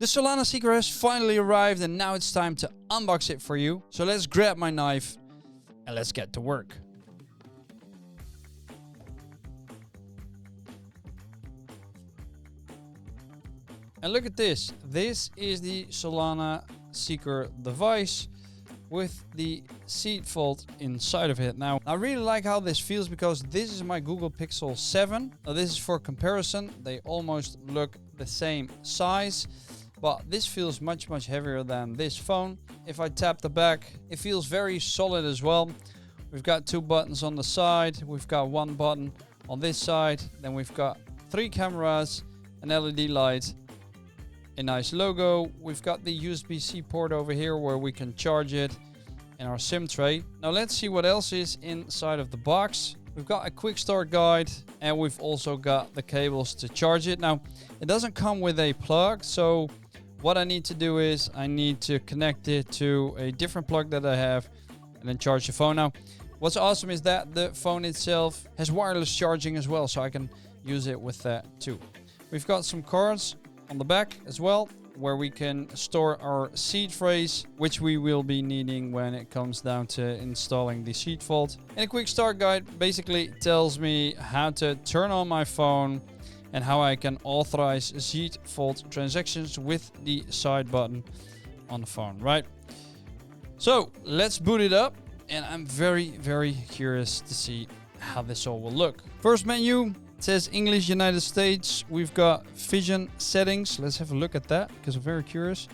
The Solana Seeker has finally arrived and now it's time to unbox it for you. So let's grab my knife and let's get to work. And look at this. This is the Solana Seeker device with the seed vault inside of it. Now, I really like how this feels because this is my Google Pixel 7. Now, this is for comparison. They almost look the same size, but this feels much heavier than this phone. If I tap the back, it feels very solid as well. We've got 2 buttons on the side. We've got 1 button on this side. Then we've got 3 cameras, an LED light, a nice logo. We've got the USB-C port over here where we can charge it in our SIM tray. Now let's see what else is inside of the box. We've got a quick start guide and we've also got the cables to charge it. Now it doesn't come with a plug, so what I need to do is I need to connect it to a different plug that I have and then charge the phone. Now what's awesome is that the phone itself has wireless charging as well, so I can use it with that too. We've got some cards on the back as well, where we can store our seed phrase, which we will be needing when it comes down to installing the seed vault. And a quick start guide basically tells me how to turn on my phone and how I can authorize seed vault transactions with the side button on the phone, right? So let's boot it up, and I'm very curious to see how this all will look. First menu, it says English, United States. We've got vision settings. Let's have a look at that because I'm very curious.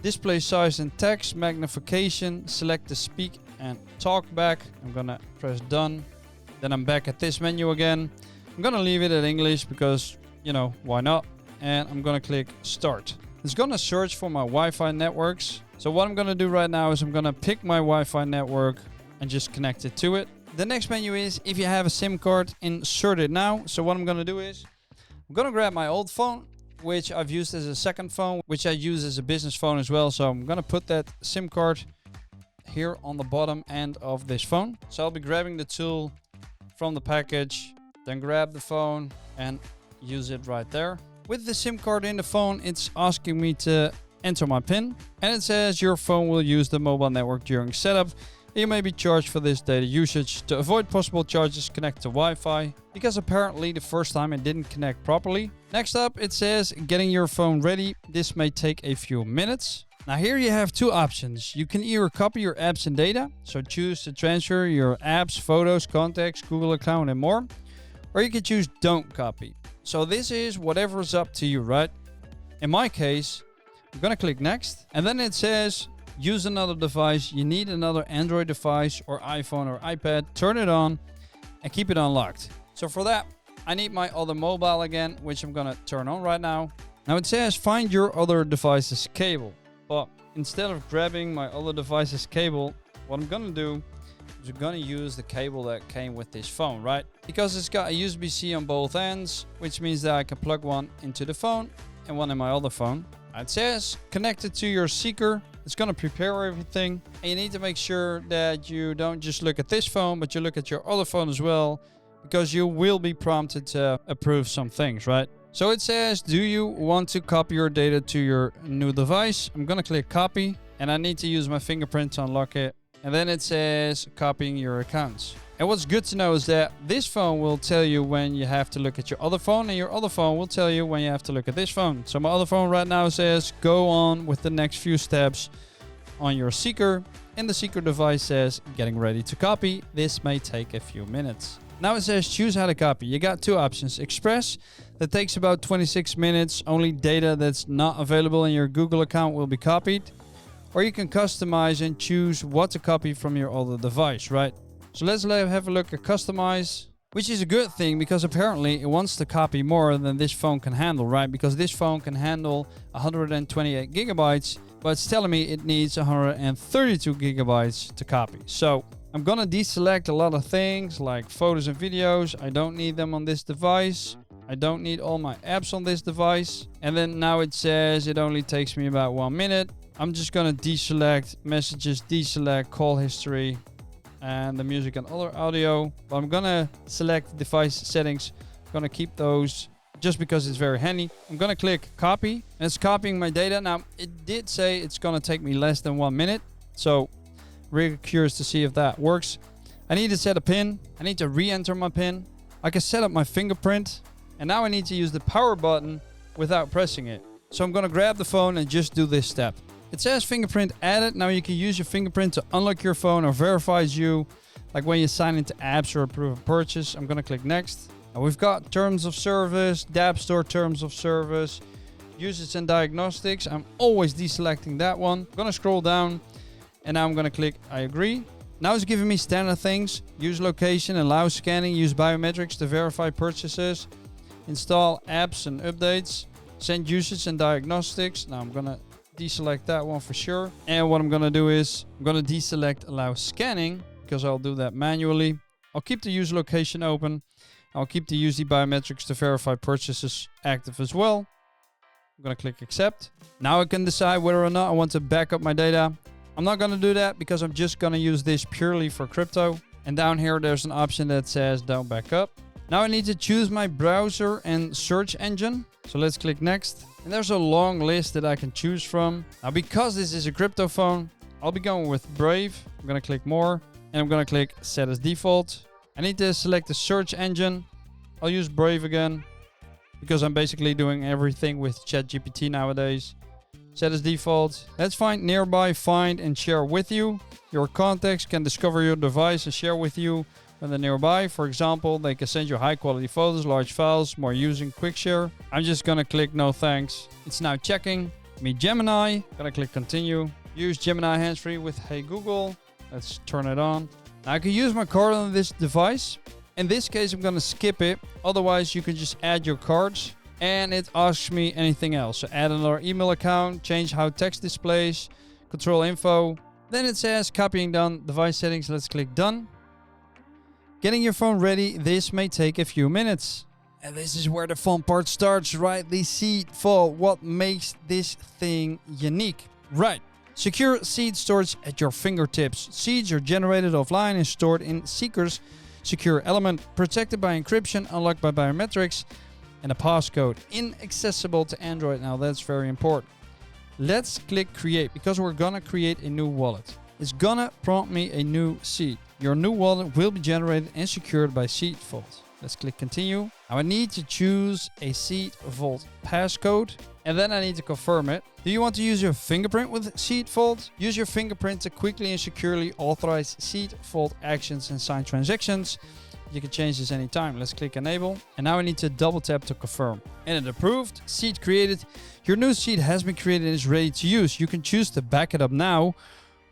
Display size and text, magnification, select the speak and talk back. I'm gonna press done. Then I'm back at this menu again. I'm gonna leave it at English because, you know, why not? And I'm gonna click start. It's gonna search for my Wi-Fi networks. So what I'm gonna do right now is I'm gonna pick my Wi-Fi network and just connect it to it. The next menu is if you have a SIM card, insert it now. So what I'm going to do is I'm going to grab my old phone, which I've used as a second phone, which I use as a business phone as well. So I'm going to put that SIM card here on the bottom end of this phone. So I'll be grabbing the tool from the package, then grab the phone and use it right there. With the SIM card in the phone, it's asking me to enter my PIN, and it says your phone will use the mobile network during setup. You may be charged for this data usage. To avoid possible charges, connect to Wi-Fi, because apparently the first time it didn't connect properly. Next up, it says getting your phone ready. This may take a few minutes. Now here you have 2 options. You can either copy your apps and data, so choose to transfer your apps, photos, contacts, Google account and more. Or you can choose don't copy. So this is whatever's up to you, right? In my case, I'm gonna click next, and then it says use another device. You need another Android device or iPhone or iPad. Turn it on and keep it unlocked. So for that, I need my other mobile again, which I'm gonna turn on right now. Now it says find your other device's cable. But instead of grabbing my other device's cable, what I'm gonna do is I'm gonna use the cable that came with this phone, right? Because it's got a USB-C on both ends, which means that I can plug one into the phone and one in my other phone. It says connected to your Seeker. It's going to prepare everything, and you need to make sure that you don't just look at this phone, but you look at your other phone as well, because you will be prompted to approve some things, right? So it says, do you want to copy your data to your new device? I'm going to click copy, and I need to use my fingerprint to unlock it. And then it says copying your accounts. And what's good to know is that this phone will tell you when you have to look at your other phone, and your other phone will tell you when you have to look at this phone. So my other phone right now says go on with the next few steps on your Seeker, and the Seeker device says getting ready to copy. This may take a few minutes. Now it says choose how to copy. You got 2 options. Express, that takes about 26 minutes. Only data that's not available in your Google account will be copied. Or you can customize and choose what to copy from your other device, right? So let's have a look at customize, which is a good thing because apparently it wants to copy more than this phone can handle, right? Because this phone can handle 128 gigabytes, but it's telling me it needs 132 gigabytes to copy. So I'm gonna deselect a lot of things like photos and videos. I don't need them on this device. I don't need all my apps on this device. And then now it says it only takes me about 1 minute. I'm just gonna deselect messages, deselect call history, and the music and other audio. But I'm gonna select device settings. I'm gonna keep those just because it's very handy. I'm gonna click copy, and it's copying my data. Now, it did say it's gonna take me less than 1 minute, so really curious to see if that works. I need to set a pin. I need to re-enter my pin. I can set up my fingerprint, and now I need to use the power button without pressing it. So I'm gonna grab the phone and just do this step. It says fingerprint added. Now you can use your fingerprint to unlock your phone or verifies you, like when you sign into apps or approve a purchase. I'm gonna click next. Now we've got terms of service, dApp Store terms of service, usage and diagnostics. I'm always deselecting that one. I'm gonna scroll down, and now I'm gonna click I agree. Now it's giving me standard things. Use location, allow scanning, use biometrics to verify purchases, install apps and updates, send usage and diagnostics. Now I'm gonna deselect that one for sure. And what I'm gonna do is I'm gonna deselect allow scanning, because I'll do that manually. I'll keep the use location open. I'll keep the use the biometrics to verify purchases active as well. I'm gonna click accept. Now I can decide whether or not I want to back up my data. I'm not gonna do that because I'm just gonna use this purely for crypto. And down here there's an option that says don't back up. Now I need to choose my browser and search engine. So let's click next. And there's a long list that I can choose from. Now because this is a crypto phone, I'll be going with Brave. I'm gonna click more, and I'm gonna click set as default. I need to select the search engine. I'll use Brave again because I'm basically doing everything with ChatGPT nowadays. Set as default. Let's find nearby, find and share with you. Your contacts can discover your device and share with you when they're nearby. For example, they can send you high quality photos, large files, more using quick share. I'm just gonna click no thanks. It's now checking. Meet Gemini. Gonna click continue. Use Gemini hands-free with Hey Google. Let's turn it on. Now I can use my card on this device. In this case, I'm gonna skip it. Otherwise, you can just add your cards. And it asks me anything else. So add another email account, change how text displays, control info. Then it says copying done, device settings. Let's click done. Getting your phone ready. This may take a few minutes. And this is where the fun part starts, right? The seed vault. What makes this thing unique? Right. Secure seed storage at your fingertips. Seeds are generated offline and stored in Seeker's secure element, protected by encryption, unlocked by biometrics, and a passcode, inaccessible to Android. Now that's very important. Let's click create because we're gonna create a new wallet. It's gonna prompt me a new seed. Your new wallet will be generated and secured by Seed Vault. Let's click continue. Now I need to choose a Seed Vault passcode, and then I need to confirm it. Do you want to use your fingerprint with Seed Vault? Use your fingerprint to quickly and securely authorize Seed Vault actions and sign transactions. You can change this anytime. Let's click enable. And now I need to double tap to confirm. And it approved. Seed created. Your new seed has been created and is ready to use. You can choose to back it up now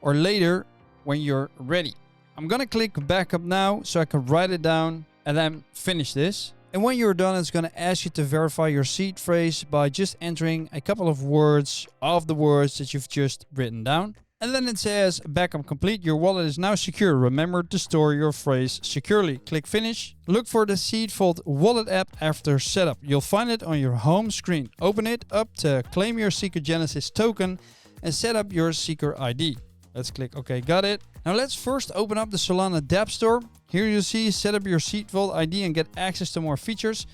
or later when you're ready. I'm gonna click back up now so I can write it down and then finish this. And when you're done, it's gonna ask you to verify your seed phrase by just entering a couple of words of the words that you've just written down. And then it says backup complete. Your wallet is now secure. Remember to store your phrase securely. Click finish. Look for the Seed Vault wallet app after setup. You'll find it on your home screen. Open it up to claim your Seeker Genesis token and set up your Seeker ID. Let's click OK, got it. Now let's first open up the Solana dApp Store. Here you see set up your Seed Vault ID and get access to more features.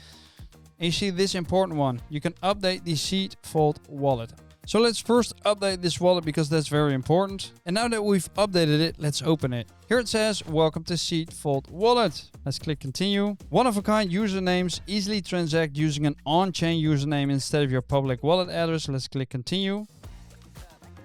And you see this important one. You can update the Seed Vault wallet. So let's first update this wallet because that's very important. And now that we've updated it, let's open it. Here it says, welcome to Seed Vault Wallet. Let's click continue. One-of-a-kind usernames. Easily transact using an on-chain username instead of your public wallet address. Let's click continue.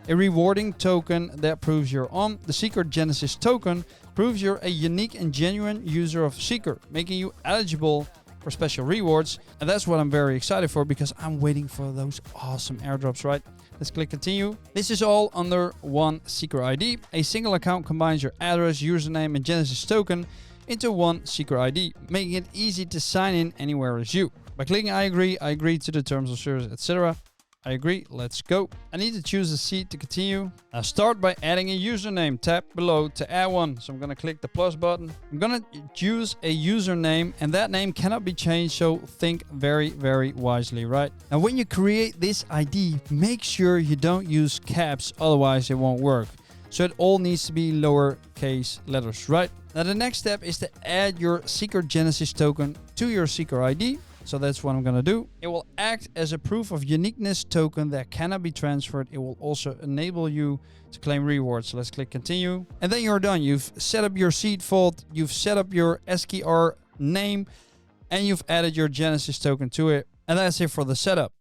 A rewarding token that proves you're on. The Seeker Genesis token proves you're a unique and genuine user of Seeker, making you eligible for special rewards. And that's what I'm very excited for because I'm waiting for those awesome airdrops, right? Let's click continue. This is all under one Seeker ID. A single account combines your address, username, and Genesis token into one Seeker ID, making it easy to sign in anywhere as you. By clicking I agree to the terms of service, etc. I agree, let's go. I need to choose a seed to continue. Now start by adding a username. Tap below to add one. So I'm gonna click the plus button. I'm gonna choose a username and that name cannot be changed. So think very, very wisely, right? Now when you create this ID, make sure you don't use caps, otherwise it won't work. So it all needs to be lowercase letters, right? Now the next step is to add your Seeker Genesis token to your Seeker ID. So that's what I'm gonna do. It will act as a proof of uniqueness token that cannot be transferred. It will also enable you to claim rewards. So let's click continue. And then you're done. You've set up your seed vault, you've set up your SKR name, and you've added your Genesis token to it. And that's it for the setup.